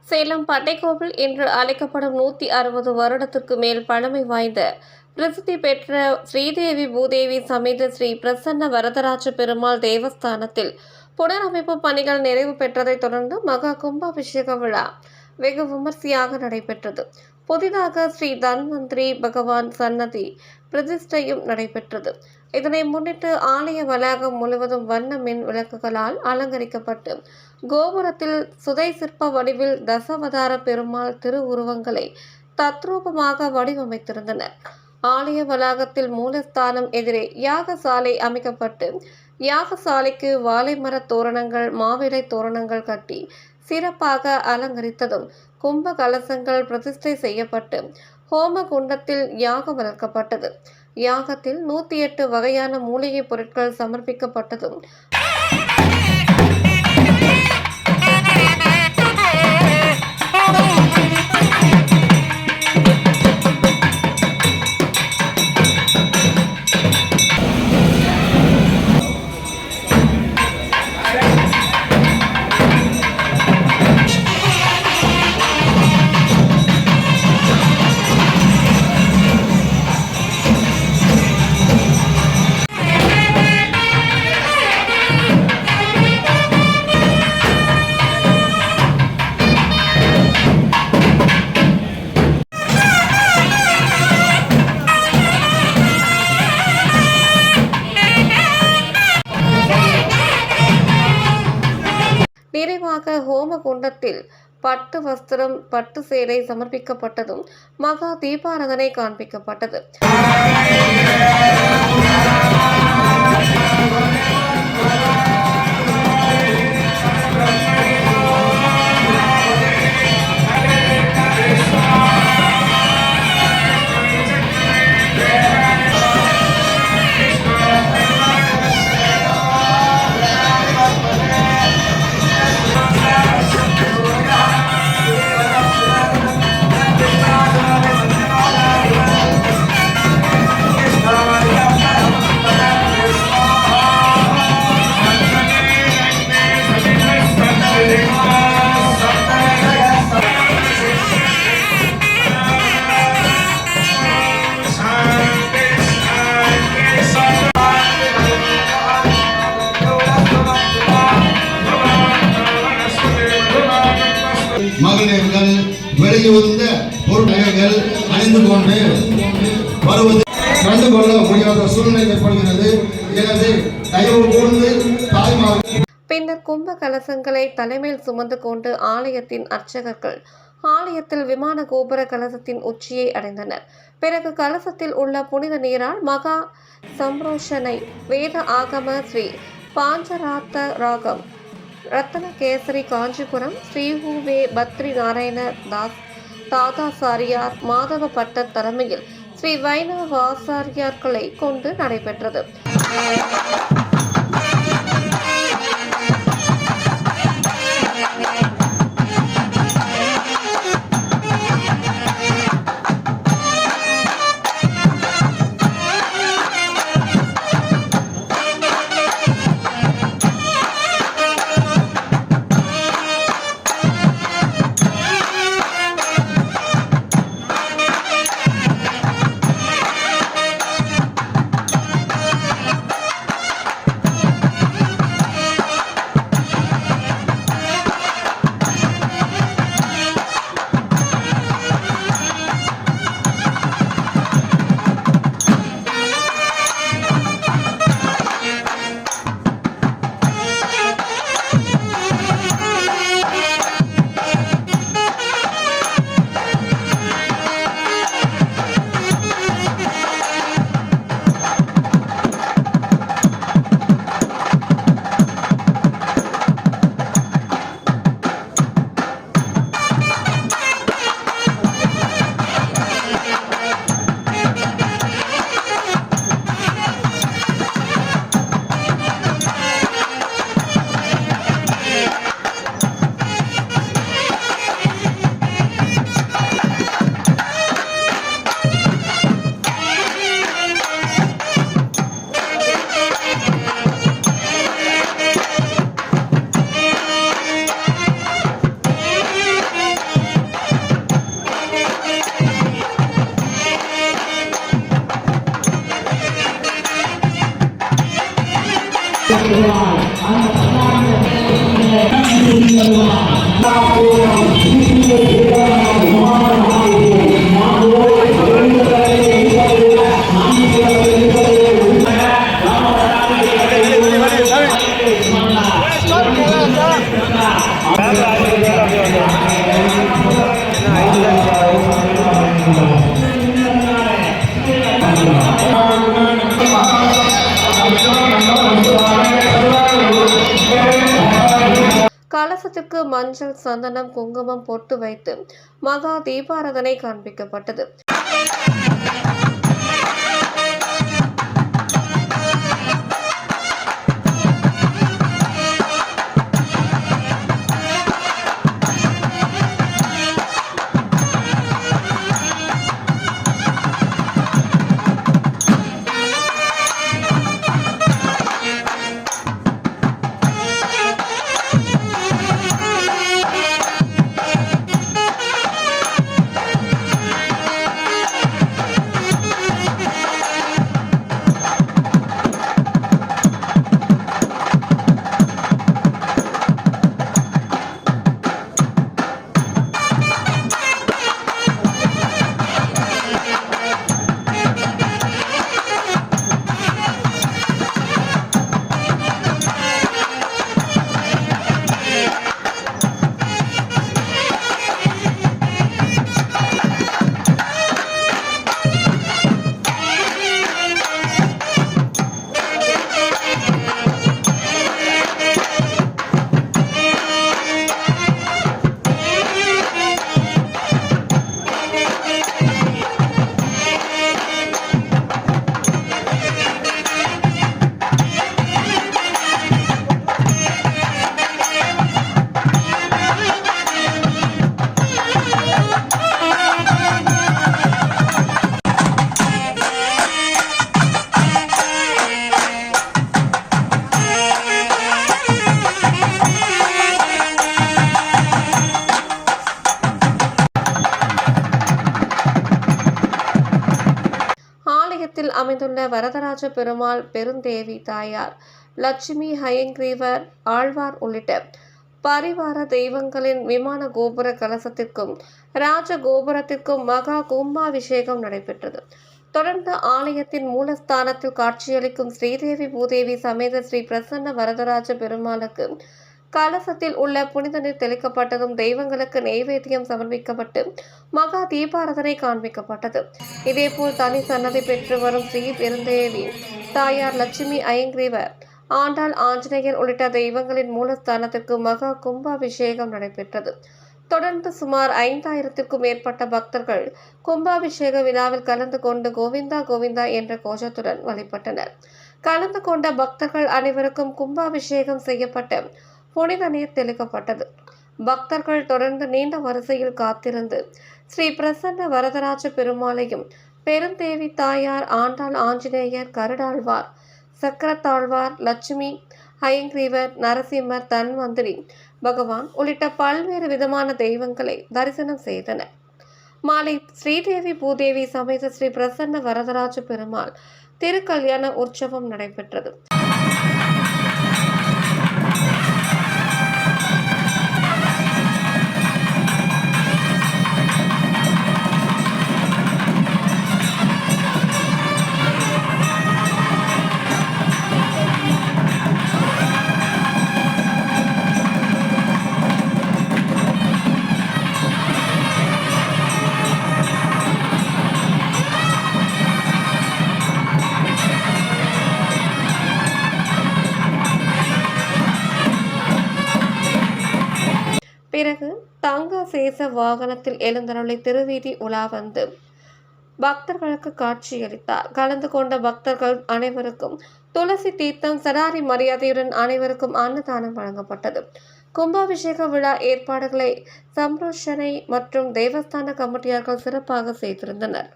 சேலம் பட்டைக்கோவில் என்று அழைக்கப்படும் 160 வருடத்திற்கு மேல் பழமை வாய்ந்த பிரசித்தி பெற்ற ஸ்ரீதேவி பூதேவி சமேத ஸ்ரீ பிரசன்ன வரதராஜ பெருமாள் தேவஸ்தானத்தில் புனரமைப்பு பணிகள் நிறைவு பெற்றதைத் தொடர்ந்து மகா கும்பாபிஷேக விழா வெகு விமர்சையாக நடைபெற்றது. புதிதாக ஸ்ரீ தன்வந்திரி பகவான் சன்னதி பிரதிஷ்டையும் நடைபெற்றது. இதனை முன்னிட்டு ஆலய வளாகம் முழுவதும் வண்ண மின் விளக்குகளால் அலங்கரிக்கப்பட்டு கோபுரத்தில் சுதை சிற்ப வடிவில் தசவதார பெருமாள் திருவுருவங்களை தத்ரூபமாக வடிவமைத்திருந்தனர். ஆலய வளாகத்தில் மூலஸ்தானம் எதிரே யாகசாலை அமைக்கப்பட்டு யாகசாலைக்கு வாழைமர தோரணங்கள் மாவிலை தோரணங்கள் கட்டி சிறப்பாக அலங்கரித்ததும் கும்ப கலசங்கள் பிரதிஷ்டை செய்யப்பட்டு ஹோம குண்டத்தில் யாகம் வளர்க்கப்பட்டது. யாகத்தில் 108 வகையான மூலிகை பொருட்கள் சமர்ப்பிக்கப்பட்டதும் நிறைவாக ஹோம குண்டத்தில் பட்டு வஸ்திரம் பட்டு சேலை சமர்ப்பிக்கப்பட்டதும் மகா தீபாராதனை காண்பிக்கப்பட்டது. மகளிர்கள் வெளியுந்த பொருட்கள் அணிந்து கொண்டு வருவது கண்டுகொள்ள முடியாத சூழ்நிலை ஏற்படுகிறது. எனவே தயவு கூர்ந்து தாய்மார்கள். பின்னர் கும்ப கலசங்களை தலைமையில் சுமந்து கொண்டு ஆலயத்தின் அர்ச்சகர்கள் ஆலயத்தில் விமான கோபுர கலசத்தின் உச்சியை அடைந்தனர். பிறகு கலசத்தில் உள்ள புனித நீரால் மகா சம்ரோஷனை வேத ஆகம ஸ்ரீ பாஞ்சராத்த ராகம் ரத்தன கேசரி காஞ்சிபுரம் ஸ்ரீஹூவே பத்ரி நாராயண தாஸ் தாதாசாரியார் மாதவ பட்டர் தலைமையில் ஸ்ரீ வைணவ வாசாரியார்களை கொண்டு நடைபெற்றது. கலசத்திற்கு மஞ்சள், சந்தனம், குங்குமம் பொட்டு வைத்து மகா தீபாராதனை காண்பிக்கப்பட்டது. ஆலயத்தில் அமைந்துள்ள வரதராஜ பெருமாள், பெருந்தேவி தாயார், லட்சுமி, ஹயங்கிரீவர், ஆழ்வார் உள்ளிட்ட பரிவார தெய்வங்களின் விமான கோபுர கலசத்திற்கும் ராஜ கோபுரத்திற்கும் மகா கும்பாபிஷேகம் நடைபெற்றது. தொடர்ந்து ஆலயத்தின் மூலஸ்தானத்தில் காட்சியளிக்கும் ஸ்ரீதேவி பூதேவி சமேத ஸ்ரீ பிரசன்ன வரதராஜ பெருமாளுக்கு கலசத்தில் உள்ள புனித நீர் தெளிக்கப்பட்டதும் தெய்வங்களுக்கு நெய்வேத்தியம் சமர்ப்பிக்கப்பட்டு மகா தீபாராதனை காண்பிக்கப்பட்டது. இதேபோல் தனி சன்னதி பெற்று வரும் ஸ்ரீ பெருந்தேவி தாயார், லட்சுமி, ஐயங்கிரீவர், ஆண்டாள், ஆஞ்சநேயர் உள்ளிட்ட தெய்வங்களின் மூலஸ்தானத்திற்கு மகா கும்பாபிஷேகம் நடைபெற்றது. தொடர்ந்து சுமார் 5000க்கும் மேற்பட்ட பக்தர்கள் கும்பாபிஷேக விழாவில் கலந்து கொண்டு கோவிந்தா கோவிந்தா என்ற கோஷத்துடன் வழிபட்டனர். கலந்து கொண்ட பக்தர்கள் அனைவருக்கும் கும்பாபிஷேகம் செய்யப்பட்ட புனித நீர் தெளிக்கப்பட்டது. பக்தர்கள் தொடர்ந்து நீண்ட வரிசையில் காத்திருந்து ஸ்ரீ பிரசன்ன வரதராஜ பெருமாளையும், பெருந்தேவி தாயார், ஆண்டாள், ஆஞ்சநேயர், கருடாழ்வார், சக்கரத்தாழ்வார், லட்சுமி, ஹயங்கிரீவர், நரசிம்மர், தன்வந்திரி பகவான் உள்ளிட்ட பல்வேறு விதமான தெய்வங்களை தரிசனம் செய்தனர். மாலை ஸ்ரீதேவி பூதேவி சமேத ஸ்ரீ பிரசன்ன வரதராஜ பெருமாள் திருக்கல்யாண உற்சவம் நடைபெற்றது. பிறகு தங்க சேச வாகனத்தில் எழுந்தருளி திருவீதி உலா வந்து பக்தர்களுக்கு காட்சியளித்தார். கலந்து கொண்ட பக்தர்கள் அனைவருக்கும் துளசி தீர்த்தம், சடாரி மரியாதையுடன் அனைவருக்கும் அன்னதானம் வழங்கப்பட்டது. கும்பாபிஷேக விழா ஏற்பாடுகளை சம்ரோஷனை மற்றும் தேவஸ்தான கமிட்டியார்கள் சிறப்பாக செய்திருந்தனர்.